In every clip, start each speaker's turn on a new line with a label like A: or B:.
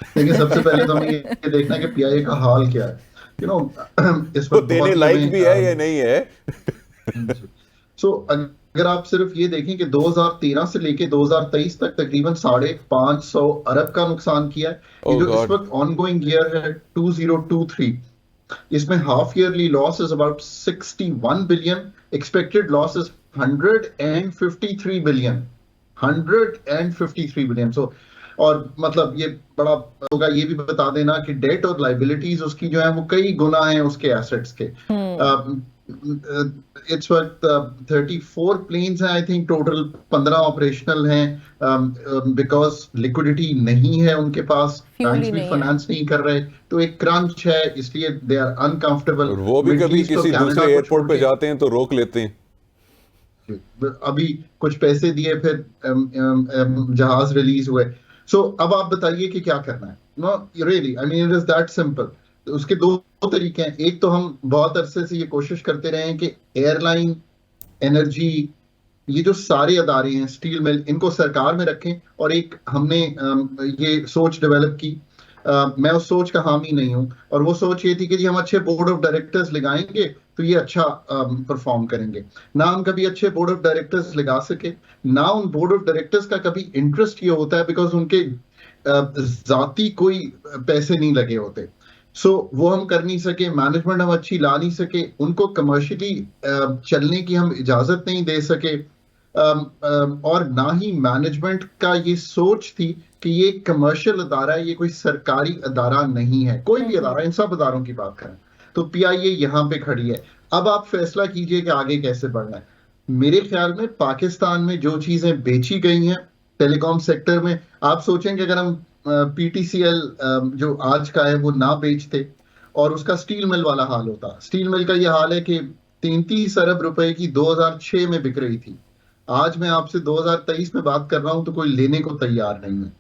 A: देखिए, सबसे पहले तो हमें ये देखना है कि पीआईए का हाल क्या है। यू नो इस
B: वो
A: वक्त
B: देने
A: बहुत ही
B: लायक
A: हमें
B: भी है या नहीं है?
A: सो अगर आप सिर्फ ये देखें कि 2013 से लेके 2023 तक तकरीबन 550 अरब का नुकसान किया है। ये
B: ओ
A: जो इस
B: गॉड।
A: वक्त ऑनगोइंग ईयर है 2023, इसमें half yearly loss is about 61 billion. Expected loss is 153 billion. 153 billion. So और मतलब ये बड़ा होगा ये भी बता देना कि डेट और लाइबिलिटीज उसकी जो है वो कई गुना है उसके एसेट्स के।
B: हम्म।
A: इट्स वक्त 34 प्लेन्स हैं आई थिंक टोटल, 15 ऑपरेशनल हैं बिकॉज लिक्विडिटी नहीं है उनके पास।
B: फ्यूल ही
A: बैंक्स भी
B: नहीं है।
A: फाइनेंस नहीं कर रहे, तो एक क्रंच है, इसलिए दे आर अनकंफर्टेबल।
B: और वो भी
A: मिडल
B: कभी
A: ईस्ट और
B: किसी
A: कनाडा
B: दूसरे
A: को
B: एयरपोर्ट
A: छोड़
B: पे
A: के
B: जाते हैं तो रोक लेते हैं।
A: अभी कुछ पैसे दिए, फिर जहाज रिलीज हुए। सो अब आप बताइए कि क्या करना है। No really, I mean it is that simple. उसके दो तरीके हैं। एक तो हम बहुत अरसे से ये कोशिश करते रहे हैं कि एयरलाइन, एनर्जी, ये जो सारे अदारे हैं, स्टील मिल, इनको सरकार में रखें। और एक हमने ये सोच डेवलप की। मैं उस सोच का हामी नहीं हूं। और वो सोच ये थी कि जी हम अच्छे बोर्ड ऑफ डायरेक्टर्स लगाएंगे तो ये अच्छा परफॉर्म करेंगे। ना हम कभी अच्छे बोर्ड ऑफ डायरेक्टर्स लगा सके, ना उन बोर्ड ऑफ डायरेक्टर्स का कभी इंटरेस्ट ये होता है, बिकॉज उनके जाती कोई पैसे नहीं लगे होते। वो हम कर नहीं सके, मैनेजमेंट हम अच्छी ला नहीं सके, उनको कमर्शियली चलने की हम इजाजत नहीं दे सके। और ना ही मैनेजमेंट का ये सोच थी कि ये कमर्शियल अदारा है, ये कोई सरकारी अदारा नहीं है। कोई भी
B: हम्म।
A: अदारा, इन सब अदारों की बात करें तो पीआईए यहाँ पे खड़ी है। अब आप फैसला कीजिए कि आगे कैसे बढ़ना है। मेरे ख्याल में पाकिस्तान में जो चीजें बेची गई हैं टेलीकॉम सेक्टर में, आप सोचेंगे अगर हम पीटीसीएल जो आज का है वो ना बेचते और उसका स्टील मिल वाला हाल होता। स्टील मिल का ये हाल है कि 33 अरब रुपए की 2006 में बिक रही थी। आज मैं आपसे 2023 में बात कर रहा हूं तो कोई लेने को तैयार नहीं है।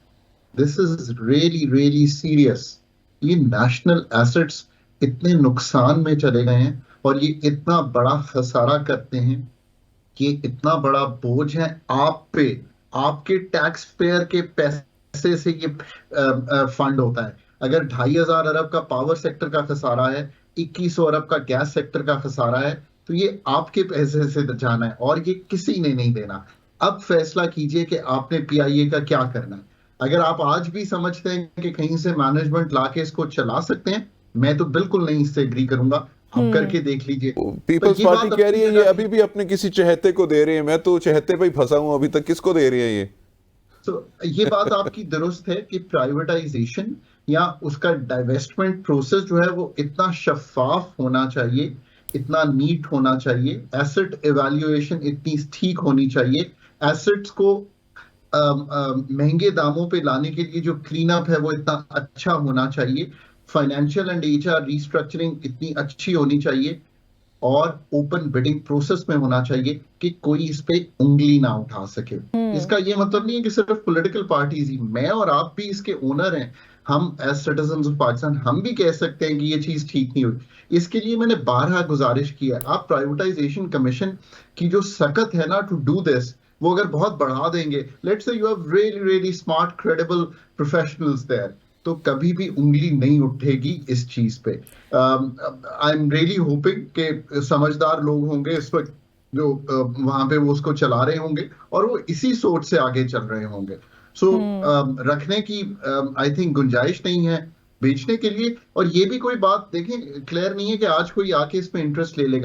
A: This is really really serious. ये नेशनल एसेट्स इतने नुकसान में चले गए हैं और ये इतना बड़ा खसारा करते हैं कि इतना बड़ा बोझ है आप पे। आपके टैक्स पेयर के पैसे से ये फंड होता है। अगर 2,500 अरब का पावर सेक्टर का खसारा है, 2,100 अरब का गैस सेक्टर का खसारा है, तो ये आपके पैसे से जाना है और ये किसी ने नहीं देना। अब फैसला कीजिए कि आपने पीआईए का क्या करना है। अगर आप आज भी समझते हैं कि कहीं से मैनेजमेंट लाके इसको चला सकते हैं, मैं तो बिल्कुल नहीं इससे एग्री करूंगा। आप
B: हम्म।
A: करके देख लीजिए। पर
B: पीपल्स
A: ये
B: पार्टी
A: बात
B: कह
A: अपनी
B: रही है ये
A: जगह
B: अभी भी अपने किसी चहेते को दे रहे हैं। मैं तो चहेते पे ही फंसा हूं अभी तक। किसको दे रही है ये?
A: तो ये बात आपकी दुरुस्त है कि प्राइवेटाइजेशन या उसका डाइवेस्टमेंट प्रोसेस जो है वो इतना शफाफ होना चाहिए, इतना नीट होना चाहिए। एसेट एवेल्युएशन इतनी ठीक होनी चाहिए। एसेट्स को महंगे दामों पे लाने के लिए जो क्लीन अप है वो इतना अच्छा होना चाहिए। फाइनेंशियल एंड एचआर रिस्ट्रक्चरिंग इतनी अच्छी होनी चाहिए और ओपन बिडिंग प्रोसेस में होना चाहिए कि कोई इस पे उंगली ना उठा सके।
B: हम्म।
A: इसका ये मतलब नहीं है कि सिर्फ पॉलिटिकल पार्टीज ही, मैं और आप भी इसके ओनर हैं। हम एज सिटीजन ऑफ पाकिस्तान हम भी कह सकते हैं कि ये चीज ठीक नहीं हुई। इसके लिए मैंने बारहा गुजारिश की है। आप प्राइवेटाइजेशन कमीशन की जो सकत है ना टू डू दिस, वो अगर बहुत बढ़ा देंगे, let's say you have really really smart credible professionals there, तो कभी भी उंगली नहीं उठेगी इस चीज पे। आई एम रियली होपिंग कि समझदार लोग होंगे इस वक्त जो वहां पे वो उसको चला रहे होंगे और वो इसी सोच से आगे चल रहे होंगे।
B: हम्म।
A: रखने की आई थिंक गुंजाइश नहीं है बेचने के लिए। और ये भी कोई बात देखें क्लियर नहीं है कि आज कोई आके इसमें इंटरेस्ट ले लेगा।